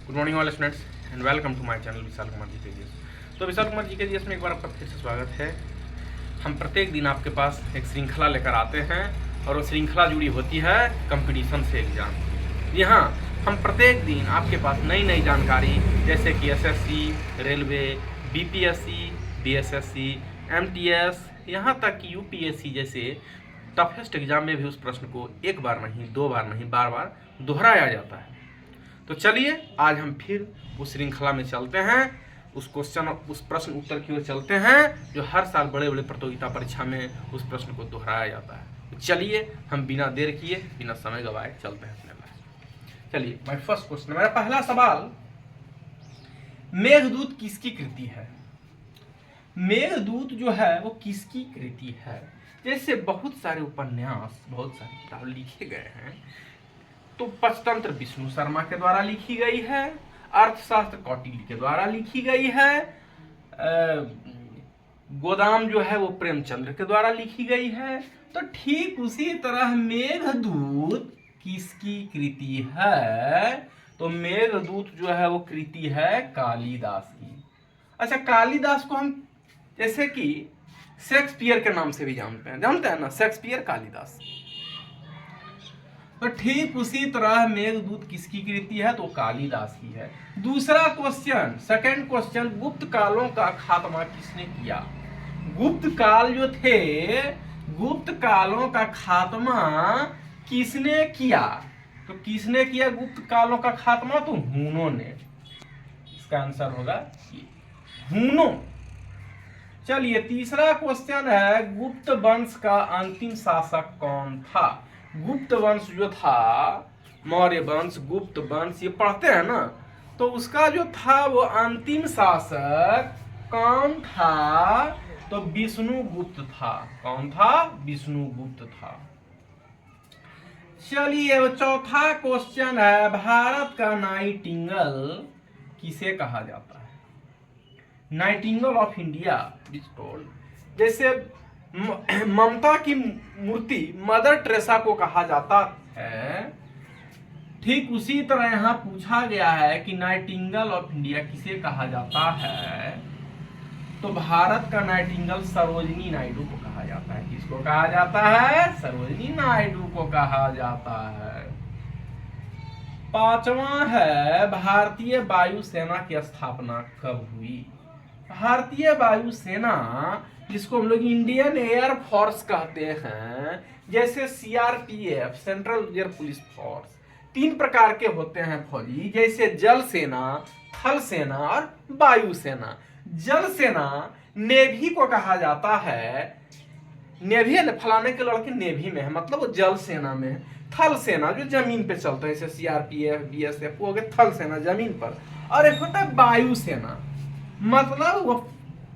Good morning all students and welcome to my channel Vishal Kumar ji के GS. तो विशाल कुमार जी के GS में एक बार आपका फिर से स्वागत है। हम प्रत्येक दिन आपके पास एक श्रृंखला लेकर आते हैं और वो श्रृंखला जुड़ी होती है कंपटीशन से एग्जाम। यहाँ हम प्रत्येक दिन आपके पास नई नई जानकारी जैसे कि SSC, railway, BPSC, BSSC, MTS, यहाँ तक कि यूपीएससी जैसे टफेस्ट एग्जाम में भी उस प्रश्न को एक बार नहीं, दो बार नहीं, बार बार दोहराया जाता है। तो चलिए आज हम फिर उस श्रृंखला में चलते हैं, उस प्रश्न उत्तर की ओर चलते हैं जो हर साल बड़े बड़े प्रतियोगिता परीक्षा में उस प्रश्न को दोहराया जाता है। तो चलिए हम बिना देर किए, बिना समय गवाए चलते हैं अपने पास। चलिए माय फर्स्ट क्वेश्चन, मेरा पहला सवाल, मेघदूत किसकी कृति है? मेघदूत जो है वो किसकी कृति है? जैसे बहुत सारे उपन्यास, बहुत सारे किताब लिखे गए हैं, तो पंचतंत्र विष्णु शर्मा के द्वारा लिखी गई है, अर्थशास्त्र कौटिल्य के द्वारा लिखी गई है, गोदाम जो है वो प्रेमचंद्र के द्वारा लिखी गई है। तो ठीक उसी तरह मेघदूत किसकी कृति है? तो मेघदूत जो है वो कृति है कालिदास की। अच्छा, कालिदास को हम जैसे कि शेक्सपियर के नाम से भी जानते हैं ना, शेक्सपियर कालिदास। तो ठीक उसी तरह मेघदूत किसकी कृति है? तो कालिदास की है। दूसरा क्वेश्चन, सेकंड क्वेश्चन, गुप्त कालों का खात्मा किसने किया? गुप्त काल जो थे, गुप्त कालों का खात्मा किसने किया? तो किसने किया गुप्त कालों का खात्मा? तो हूनों ने। इसका आंसर होगा हूनों। चलिए तीसरा क्वेश्चन है, गुप्त वंश का अंतिम शासक कौन था? गुप्त वंश जो था, मौर्य वंश, गुप्त वंश, ये पढ़ते हैं ना, तो उसका जो था वो अंतिम शासक कौन था? तो विष्णुगुप्त था। कौन था? विष्णुगुप्त था। चलिए वो चौथा क्वेश्चन है, भारत का नाइटिंगेल किसे कहा जाता है? Nightingale of India is told. जैसे ममता की मूर्ति मदर टेरेसा को कहा जाता है, ठीक उसी तरह यहाँ पूछा गया है कि नाइटिंगेल ऑफ इंडिया किसे कहा जाता है? तो भारत का नाइटिंगेल सरोजिनी नायडू को कहा जाता है। किसको कहा जाता है? सरोजिनी नायडू को कहा जाता है। पांचवा है, भारतीय वायुसेना की स्थापना कब हुई? भारतीय वायुसेना, जिसको हम लोग इंडियन एयर फोर्स कहते हैं, जैसे CRPF, central air police force, तीन प्रकार के होते हैं फौजी, जैसे जल सेना, थल सेना और वायुसेना। जल सेना नेवी को कहा जाता है, नेवी फलाने के लड़के नेवी में है, मतलब वो जल सेना में है। थल सेना जो जमीन पे चलता है, जैसे सीआरपीएफ, बीएसएफ, वो हो गए थल सेना जमीन पर। और एक होता है वायुसेना, मतलब वो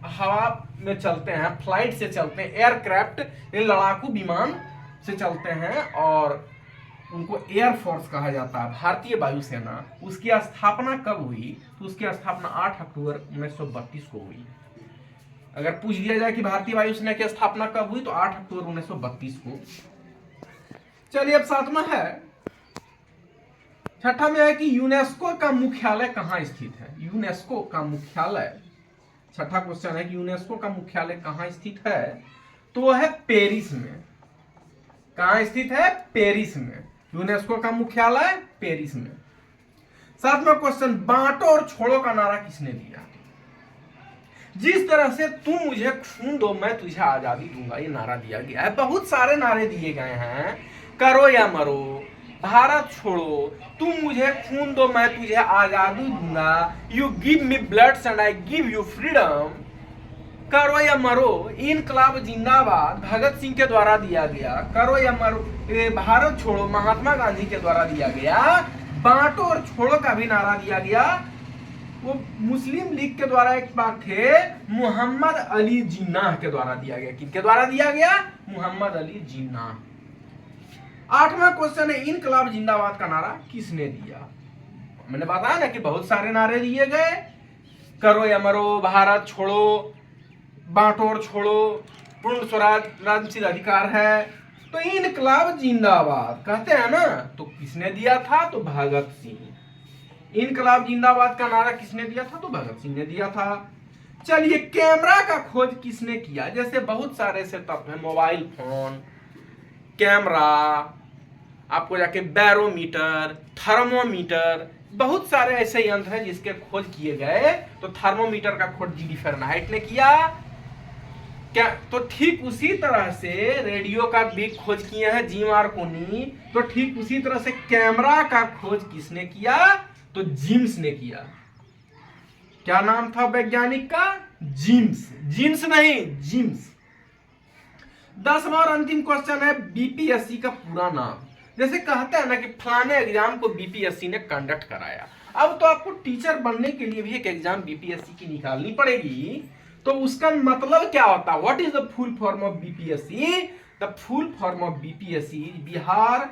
हवा में चलते हैं, फ्लाइट से चलते हैं, एयरक्राफ्ट, लड़ाकू विमान से चलते हैं, और उनको एयरफोर्स कहा जाता है। भारतीय वायुसेना, उसकी स्थापना कब हुई? तो उसकी स्थापना 8 अक्टूबर 1932 को हुई। अगर पूछ दिया जाए कि भारतीय वायुसेना की स्थापना कब हुई, तो 8 अक्टूबर 1932 को। चलिए अब सातवां है, छठा में है कि यूनेस्को का मुख्यालय कहाँ स्थित है? यूनेस्को का मुख्यालय, छठा क्वेश्चन है कि यूनेस्को का मुख्यालय कहाँ स्थित है? तो वो है पेरिस में। कहाँ स्थित है? पेरिस में। यूनेस्को का मुख्यालय पेरिस में। सातवां क्वेश्चन, बांटो और छोड़ो का नारा किसने दिया? जिस तरह से तुम मुझे खून दो मैं तुझे आजादी दूंगा, ये नारा दिया गया है। बहुत सारे नारे दिए गए हैं, करो या मरो, भारत छोड़ो, तुम मुझे खून दो मैं तुझे आजादी दूंगा, you give me blood and I give you freedom, करो या मरो, इनकलाब जिंदाबाद भगत सिंह के द्वारा दिया गया, करो या मरो, भारत छोड़ो महात्मा गांधी के द्वारा दिया गया, बांटो और छोड़ो का भी नारा दिया गया, वो मुस्लिम लीग के द्वारा एक बात थे, मोहम्मद अली जिन्नाह के द्वारा दिया गया। किनके द्वारा दिया गया? मोहम्मद अली जिन्नाह। आठवां क्वेश्चन है, इनकलाब जिंदाबाद का नारा किसने दिया? मैंने बताया ना कि बहुत सारे नारे दिए गए, करो या मरो, भारत छोड़ो, बांटो और छोड़ो, पूर्ण स्वराज, राजनीतिक अधिकार है। तो इनकलाब जिंदाबाद कहते हैं ना, तो किसने दिया था? तो भगत सिंह। इनकलाब जिंदाबाद का नारा किसने दिया था? तो भगत सिंह ने दिया था। चलिए, कैमरा का खोज किसने किया? जैसे बहुत सारे सेटअप है, मोबाइल फोन, कैमरा, आपको जाके बैरोमीटर, थर्मोमीटर, बहुत सारे ऐसे यंत्र हैं जिसके खोज किए गए। तो थर्मोमीटर का खोज जी.डी. फ़ारेनहाइट ने किया क्या? तो ठीक उसी तरह से रेडियो का भी खोज किए हैं जी. मार्कोनी। तो ठीक उसी तरह से कैमरा का खोज किसने किया? तो जीम्स ने किया। क्या नाम था वैज्ञानिक का? जीम्स। जीन्स नहीं, जीम्स। 10वां और अंतिम क्वेश्चन है बीपीएससी का पूरा नाम। जैसे कहते हैं ना कि फलाने एग्जाम को बीपीएससी ने कंडक्ट कराया। अब तो आपको टीचर बनने के लिए भी एक एग्जाम बीपीएससी की निकालनी पड़ेगी। तो उसका मतलब क्या होता है? What is the full form of BPSC? The full form of BPSC is Bihar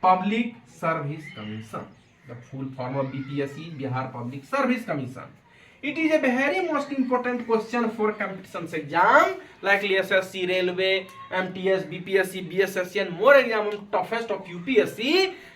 public service commission. The full form of BPSC is Bihar public service commission. It is a very most important question for competitions exam like SSC, Railway, MTS, BPSC, BSSC and more exam toughest of UPSC.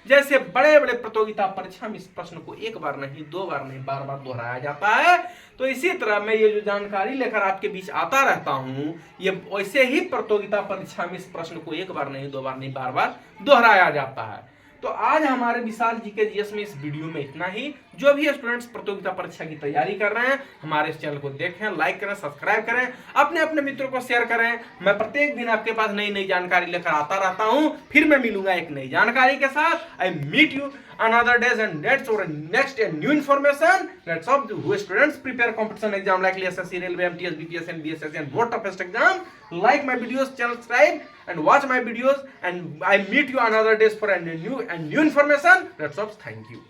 जैसे बड़े बड़े प्रतियोगिता परीक्षा में इस प्रश्न को एक बार नहीं, दो बार नहीं, बार बार दोहराया जाता है। तो इसी तरह मैं ये जो जानकारी लेकर आपके बीच आता रहता हूँ, ये वैसे ही प्रतियोगिता परीक्षा में इस प्रश्न को एक बार नहीं, दो बार नहीं, बार बार दोहराया जाता है। तो आज हमारे विशाल जीके जीएस में इस वीडियो में इतना ही। जो भी स्टूडेंट्स प्रतियोगिता परीक्षा की तैयारी कर रहे हैं, हमारे इस चैनल को देखें, लाइक करें, सब्सक्राइब करें, अपने अपने मित्रों को शेयर करें। मैं प्रत्येक दिन आपके पास नई नई जानकारी लेकर आता रहता हूं। फिर मैं मिलूंगा एक नई जानकारी के साथ। I meet you another days and dates or next new information. Let's hope who students prepare competition exam like SSC, Railway, MTS, BPS and BSSC and more toughest exam. Like my videos, channel subscribe and watch my videos, and I meet you another days for a new information. Let's hope. Thank you.